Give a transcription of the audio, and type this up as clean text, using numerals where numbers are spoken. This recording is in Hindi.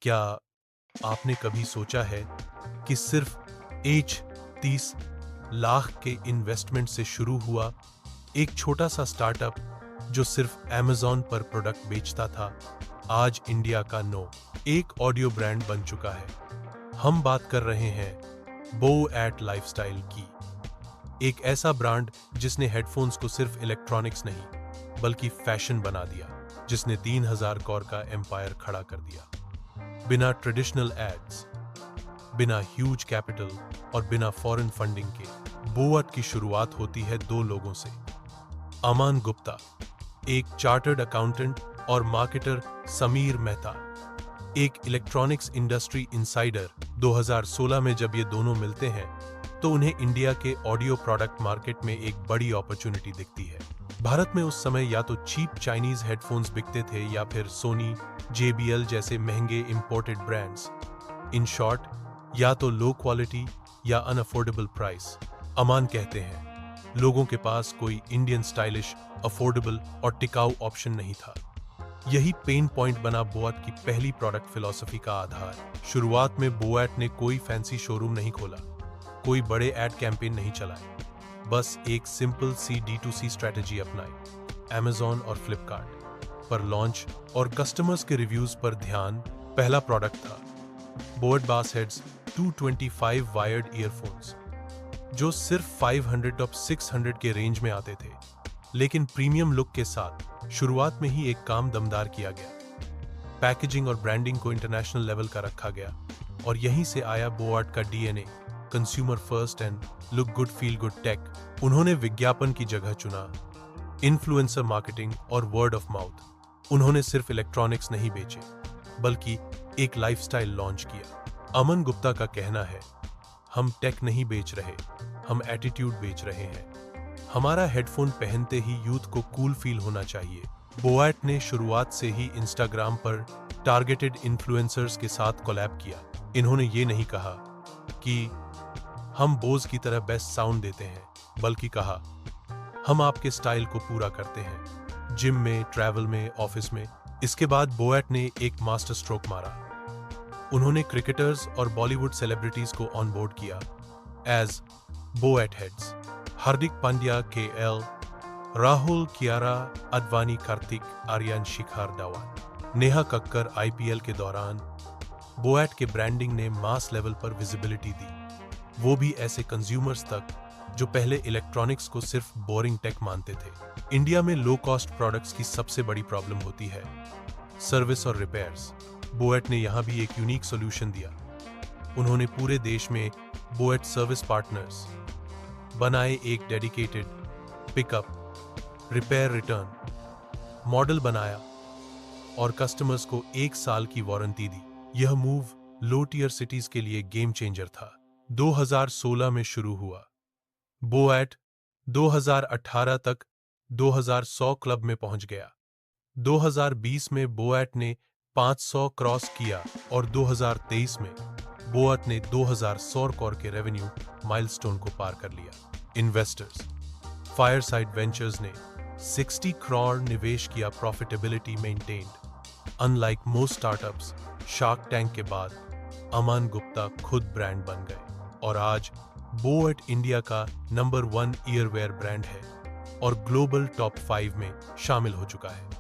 क्या आपने कभी सोचा है कि सिर्फ एच 30 लाख के इन्वेस्टमेंट से शुरू हुआ एक छोटा सा स्टार्टअप जो सिर्फ अमेज़न पर प्रोडक्ट बेचता था, आज इंडिया का एक ऑडियो ब्रांड बन चुका है। हम बात कर रहे हैं बोएट लाइफस्टाइल की, एक ऐसा ब्रांड जिसने हेडफोन्स को सिर्फ इलेक्ट्रॉनिक्स नहीं बल्कि फैशन बना दिया, जिसने 3000 करोड़ का एम्पायर खड़ा कर दिया। बिना ट्रेडिशनल एड्स, बिना ह्यूज कैपिटल और बिना फॉरेन फंडिंग के बोएट की शुरुआत होती है दो लोगों से। अमन गुप्ता, एक चार्टर्ड अकाउंटेंट, और मार्केटर समीर मेहता, एक इलेक्ट्रॉनिक्स इंडस्ट्री इनसाइडर। 2016 में जब ये दोनों मिलते हैं तो उन्हें इंडिया के ऑडियो प्रोडक्ट मार्केट में एक बड़ी अपॉर्चुनिटी दिखती है। भारत में उस समय या तो चीप चाइनीज हेडफोन्स बिकते थे या फिर सोनी, JBL जैसे महंगे इंपोर्टेड ब्रांड्स। इन शॉर्ट, या तो लो क्वालिटी या अनअफोर्डेबल प्राइस। अमान कहते हैं, लोगों के पास कोई इंडियन स्टाइलिश, अफोर्डेबल और टिकाऊ ऑप्शन नहीं था। यही पेन पॉइंट बना बोएट की पहली प्रोडक्ट फिलॉसफी का आधार। शुरुआत में बोएट ने कोई फैंसी शोरूम नहीं खोला, कोई बड़े एड कैंपेन नहीं चलाए, बस एक सिंपल सी D2C स्ट्रेटजी अपनाई। अमेज़न और फ्लिपकार्ट पर लॉन्च और कस्टमर्स के रिव्यूज पर ध्यान। पहला प्रोडक्ट था बोएट बास हेड्स 225 वायर्ड ईयरफोन्स, जो सिर्फ 500 और 600 के रेंज में आते थे, लेकिन प्रीमियम लुक के साथ। शुरुआत में ही एक काम दमदार किया गया, पैकेजिंग और ब्रांडिंग को इंटरनेशनल लेवल का रखा गया, और यहीं से आया बोएट का DNA, consumer first and look good feel good tech. उन्होंने विज्ञापन की जगह चुना, इन्फ्लुएंसर मार्केटिंग और वर्ड ऑफ माउथ। उन्होंने सिर्फ इलेक्ट्रॉनिक्स नहीं बेचे, बल्कि एक लाइफस्टाइल लॉन्च किया। अमन गुप्ता का कहना है, हम टेक नहीं बेच रहे, हम एटीट्यूड बेच रहे हैं। हमारा हेडफोन पहनते ही यूथ को कूल फील होना चाहिए। बोएट ने शुरुआत से ही इंस्टाग्राम पर टारगेटेड इन्फ्लुएंसर्स के साथ कोलैब किया। इन्होंने ये नहीं कहा कि हम बोज की तरह बेस्ट साउंड देते हैं, बल्कि कहा, हम आपके स्टाइल को पूरा करते हैं, जिम में, ट्रैवल में, ऑफिस में। इसके बाद बोएट ने एक मास्टर स्ट्रोक मारा। उन्होंने क्रिकेटर्स और बॉलीवुड सेलिब्रिटीज को ऑन बोर्ड किया as बोएट heads. Hardik Pandya, KL Rahul, Kiara Advani, Kartik Aaryan, Shikhar Dhawan, Neha Kakkar. IPL के दौरान बोएट के ब्रांडिंग ने मास लेवल पर विजिबिलिटी दी, वो भी ऐसे कंज्यूमर्स तक जो पहले इलेक्ट्रॉनिक्स को सिर्फ बोरिंग टेक मानते थे। इंडिया में लो कॉस्ट प्रोडक्ट्स की सबसे बड़ी प्रॉब्लम होती है सर्विस और रिपेयर्स। बोएट ने यहां भी एक यूनिक सॉल्यूशन दिया। उन्होंने पूरे देश में बोएट सर्विस पार्टनर्स बनाए, एक dedicated pickup, repair, return model बनाया और कस्टमर्स को 1 साल की वारंटी दी। यह मूव लो टियर सिटीज के लिए गेम चेंजर था। 2016 में शुरू हुआ बोएट, 2018 तक 2100 क्लब में पहुंच गया। 2020 में बोएट ने 500 क्रॉस किया और 2023 में बोएट ने 2100 करोड़ के रेवेन्यू माइलस्टोन को पार कर लिया। इन्वेस्टर्स, फायरसाइड वेंचर्स ने 60 करोड़ निवेश किया, profitability maintained. Unlike most startups, shark tank के बाद अमन गुप्ता खुद ब्रांड बन गए, और आज बोएट इंडिया का नंबर 1 ईयरवेयर ब्रांड है और ग्लोबल टॉप 5 में शामिल हो चुका है।